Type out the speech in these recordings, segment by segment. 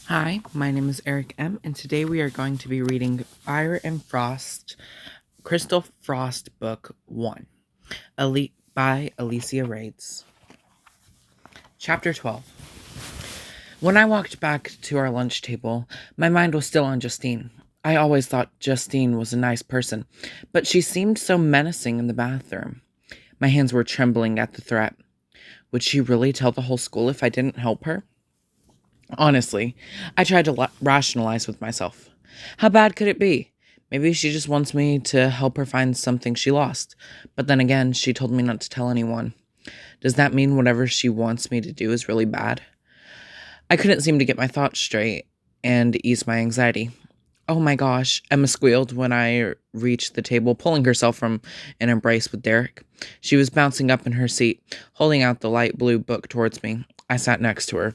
Hi, my name is Eric M., and today we are going to be reading Fire and Frost, Crystal Frost Book 1 by Alicia Rades. Chapter 12. When I walked back to our lunch table, my mind was still on Justine. I always thought Justine was a nice person, but she seemed so menacing in the bathroom. My hands were trembling at the threat. Would she really tell the whole school if I didn't help her? Honestly, I tried to rationalize with myself. How bad could it be? Maybe she just wants me to help her find something she lost. But then again, she told me not to tell anyone. Does that mean whatever she wants me to do is really bad? I couldn't seem to get my thoughts straight and ease my anxiety. Oh my gosh, Emma squealed when I reached the table, pulling herself from an embrace with Derek. She was bouncing up in her seat, holding out the light blue book towards me. I sat next to her.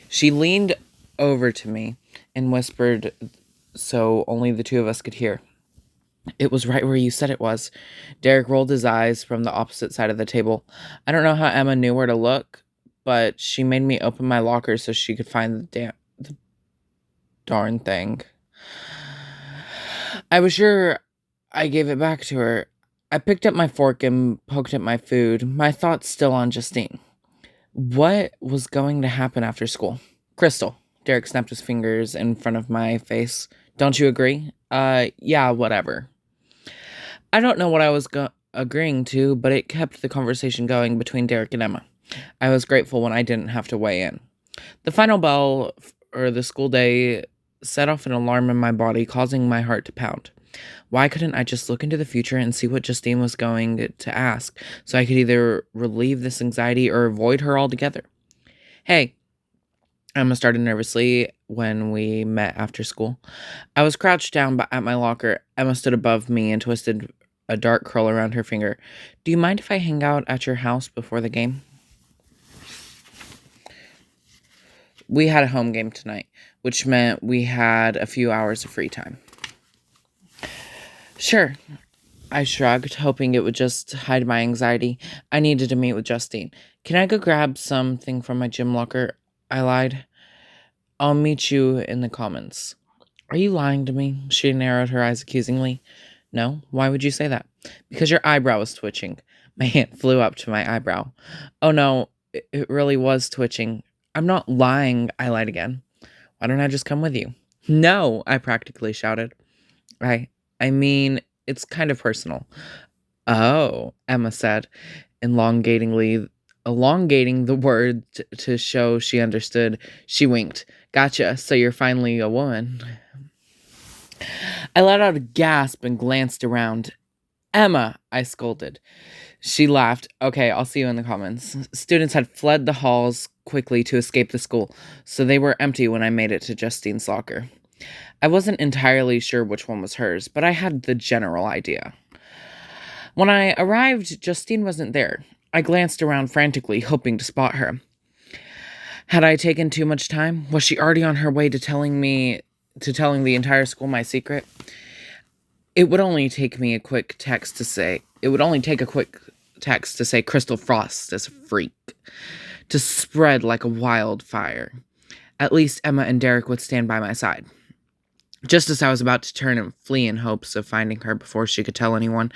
She leaned over to me and whispered so only the two of us could hear. It was right where you said it was. Derek rolled his eyes from the opposite side of the table. I don't know how Emma knew where to look, but she made me open my locker so she could find the darn thing. I was sure I gave it back to her. I picked up my fork and poked at my food, my thoughts still on Justine. What was going to happen after school? Crystal. Derek snapped his fingers in front of my face. Don't you agree? Yeah, whatever. I don't know what I was agreeing to, but it kept the conversation going between Derek and Emma. I was grateful when I didn't have to weigh in. The final bell for the school day set off an alarm in my body, causing my heart to pound. Why couldn't I just look into the future and see what Justine was going to ask, so I could either relieve this anxiety or avoid her altogether? Hey, Emma started nervously when we met after school. I was crouched down at my locker. Emma stood above me and twisted a dark curl around her finger. Do you mind if I hang out at your house before the game? We had a home game tonight, which meant we had a few hours of free time. Sure, I shrugged, hoping it would just hide my anxiety. I needed to meet with Justine. Can I go grab something from my gym locker? I lied. I'll meet you in the comments. Are you lying to me? She narrowed her eyes accusingly. No, why would you say that? Because your eyebrow was twitching. My hand flew up to my eyebrow. Oh no, it really was twitching. I'm not lying, I lied again. Why don't I just come with you? No, I practically shouted. I mean, it's kind of personal. Oh, Emma said, elongating the word to show she understood. She winked. Gotcha, so you're finally a woman. I let out a gasp and glanced around. Emma, I scolded. She laughed. Okay, I'll see you in the comments. Students had fled the halls quickly to escape the school, so they were empty when I made it to Justine's locker. I wasn't entirely sure which one was hers, but I had the general idea. When I arrived, Justine wasn't there. I glanced around frantically, hoping to spot her. Had I taken too much time? Was she already on her way to telling the entire school my secret? It would only take a quick text to say Crystal Frost is a freak, to spread like a wildfire. At least Emma and Derek would stand by my side. Just as I was about to turn and flee in hopes of finding her before she could tell anyone,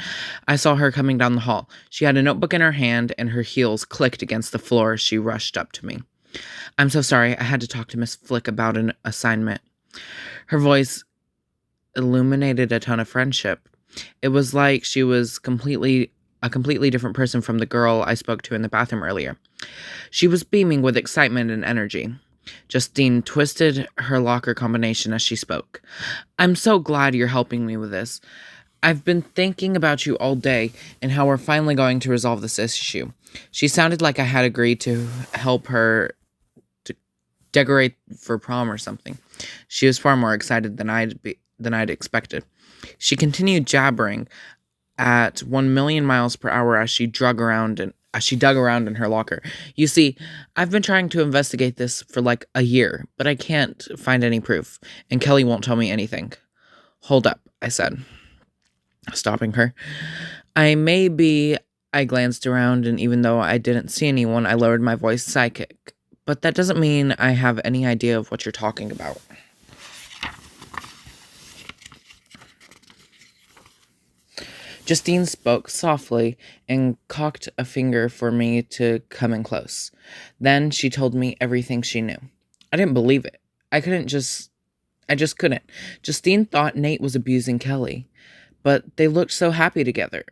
I saw her coming down the hall. She had a notebook in her hand, and her heels clicked against the floor as she rushed up to me. I'm so sorry, I had to talk to Miss Flick about an assignment. Her voice illuminated a tone of friendship. It was like she was a completely different person from the girl I spoke to in the bathroom earlier. She was beaming with excitement and energy. Justine twisted her locker combination as she spoke. I'm so glad you're helping me with this. I've been thinking about you all day and how we're finally going to resolve this issue. She sounded like I had agreed to help her to decorate for prom or something. She was far more excited than I'd expected. She continued jabbering at 1,000,000 miles per hour as she dug around in her locker. You see, I've been trying to investigate this for like a year, but I can't find any proof, and Kelly won't tell me anything. Hold up, I said, stopping her. I glanced around, and even though I didn't see anyone, I lowered my voice. Psychic. but that doesn't mean I have any idea of what you're talking about. Justine spoke softly and cocked a finger for me to come in close. Then she told me everything she knew. I didn't believe it. I just couldn't. Justine thought Nate was abusing Kelly, but they looked so happy together.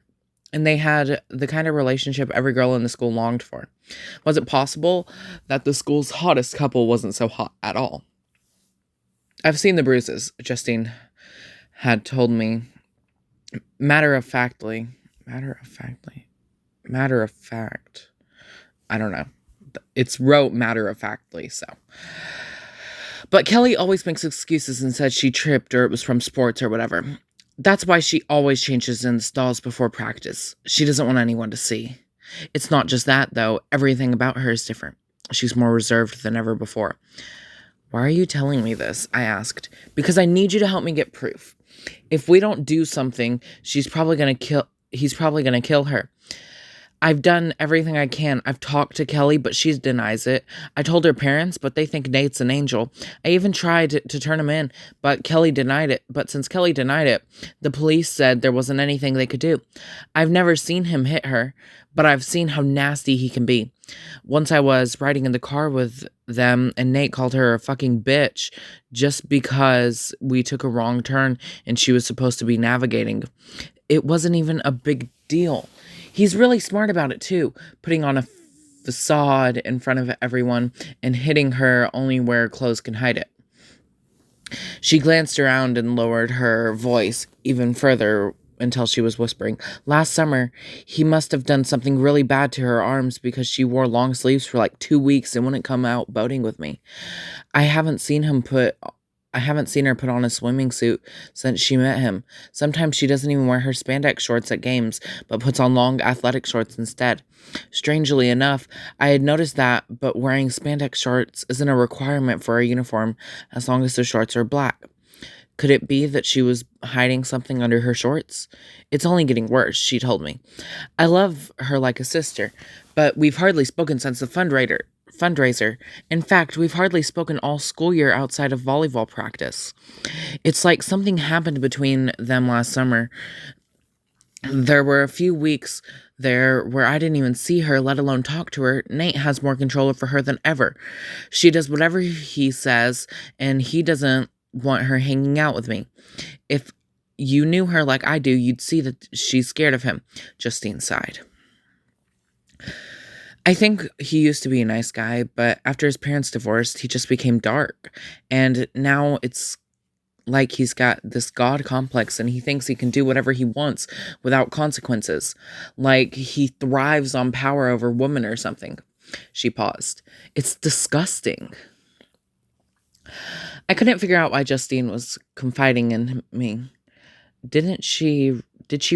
And they had the kind of relationship every girl in the school longed for. Was it possible that the school's hottest couple wasn't so hot at all? I've seen the bruises, Justine had told me matter of factly. Matter of fact. I don't know. It's wrote matter of factly, so. But Kelly always makes excuses and says she tripped or it was from sports or whatever. That's why she always changes in the stalls before practice. She doesn't want anyone to see. It's not just that, though. Everything about her is different. She's more reserved than ever before. Why are you telling me this? I asked. Because I need you to help me get proof. If we don't do something, he's probably going to kill her. I've done everything I can. I've talked to Kelly, but she denies it. I told her parents, but they think Nate's an angel. I even tried to turn him in, but Kelly denied it. But since Kelly denied it, the police said there wasn't anything they could do. I've never seen him hit her, but I've seen how nasty he can be. Once I was riding in the car with them, and Nate called her a fucking bitch just because we took a wrong turn and she was supposed to be navigating. It wasn't even a big deal. He's really smart about it, too, putting on a facade in front of everyone and hitting her only where clothes can hide it. She glanced around and lowered her voice even further until she was whispering. Last summer, he must have done something really bad to her arms because she wore long sleeves for like 2 weeks and wouldn't come out boating with me. I haven't seen her put on a swimming suit since she met him. Sometimes she doesn't even wear her spandex shorts at games, but puts on long athletic shorts instead. Strangely enough, I had noticed that, but wearing spandex shorts isn't a requirement for a uniform as long as the shorts are black. Could it be that she was hiding something under her shorts? It's only getting worse, she told me. I love her like a sister, but we've hardly spoken since the fundraiser. In fact, we've hardly spoken all school year outside of volleyball practice. It's like something happened between them last summer. There were a few weeks there where I didn't even see her, let alone talk to her. Nate has more control over her than ever. She does whatever he says, and he doesn't want her hanging out with me. If you knew her like I do, you'd see that she's scared of him. Justine sighed. I think he used to be a nice guy, but after his parents divorced, he just became dark. And now it's like he's got this God complex and he thinks he can do whatever he wants without consequences. Like he thrives on power over women or something. She paused. It's disgusting. I couldn't figure out why Justine was confiding in me. Did she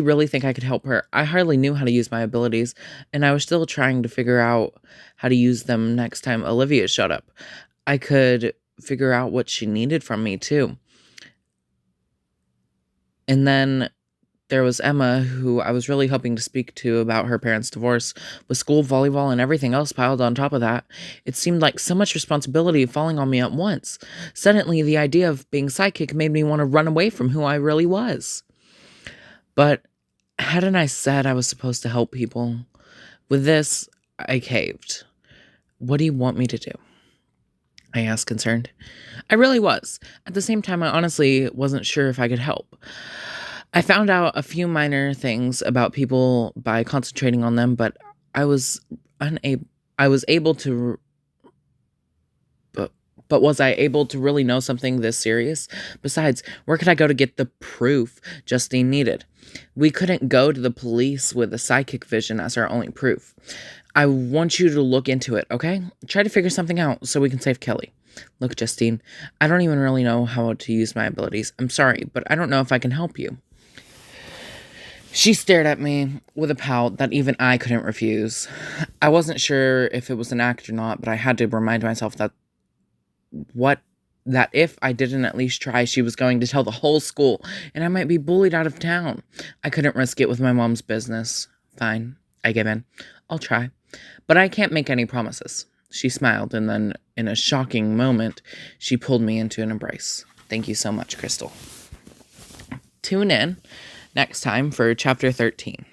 really think I could help her? I hardly knew how to use my abilities, and I was still trying to figure out how to use them next time Olivia showed up. I could figure out what she needed from me, too. And then there was Emma, who I was really hoping to speak to about her parents' divorce. With school, volleyball, and everything else piled on top of that, it seemed like so much responsibility falling on me at once. Suddenly, the idea of being sidekick made me want to run away from who I really was. But hadn't I said I was supposed to help people? With this, I caved. What do you want me to do? I asked, concerned. I really was. At the same time, I honestly wasn't sure if I could help. I found out a few minor things about people by concentrating on them, but I was able to but was I able to really know something this serious? Besides, where could I go to get the proof Justine needed? We couldn't go to the police with a psychic vision as our only proof. I want you to look into it, okay? Try to figure something out so we can save Kelly. Look, Justine, I don't even really know how to use my abilities. I'm sorry, but I don't know if I can help you. She stared at me with a pout that even I couldn't refuse. I wasn't sure if it was an act or not, but I had to remind myself that if I didn't at least try, she was going to tell the whole school, and I might be bullied out of town. I couldn't risk it with my mom's business. Fine, I give in. I'll try. But I can't make any promises. She smiled, and then, in a shocking moment, she pulled me into an embrace. Thank you so much, Crystal. Tune in next time for Chapter 13.